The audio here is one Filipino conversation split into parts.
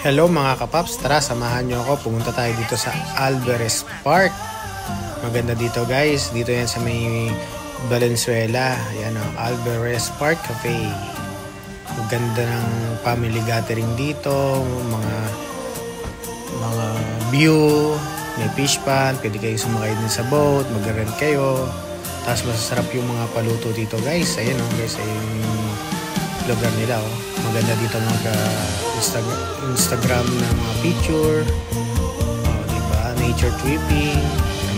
Hello mga kapaps, tara samahan nyo ako, pumunta tayo dito sa Alvarez Park. Maganda dito guys, dito yan sa may Valenzuela. Yan o, Alvarez Park Cafe. Maganda ng family gathering dito, mga view, may fish pond, pwede kayo sumakay din sa boat, mag-rent kayo. Tapos masasarap yung mga paluto dito guys. Ayan o guys, ayun yung lugar nila oh. Maganda dito mag Instagram na mga picture, diba? Nature tripping,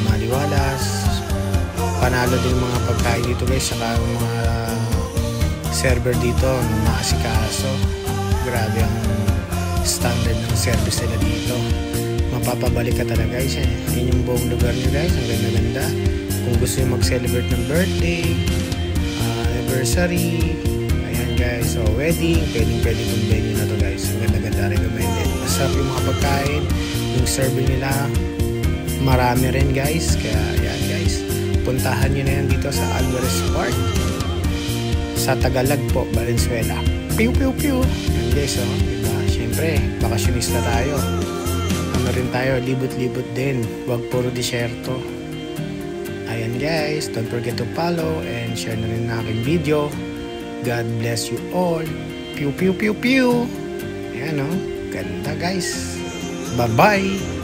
maliwalas. Panalo din mga pagkain dito guys, saka mga server dito maasikaso. Grabe ang standard ng service nila dito. Mapapabalik ka talaga guys eh. Yan yung buong lugar nyo guys, ang ganda-ganda. Kung gusto nyo mag-celebrate ng birthday, anniversary, guys, so wedding, pwedeng kung venue na to guys. Ang ganda-ganda, recommended. Masarap yung mga pagkain, yung serving nila marami rin guys. Kaya yan guys, puntahan nyo na yan dito sa Alvarez Park sa Tagalog po, Valenzuela. Piu piu piu. Yan guys, oh, diba? Siyempre, bakasyonista tayo. Ano rin tayo, libot-libot din. Huwag puro disyerto. Ayan guys, don't forget to follow and share na rin na aking video. God bless you all. Pew pew pew pew. Ayan o. Ganda guys. Bye bye.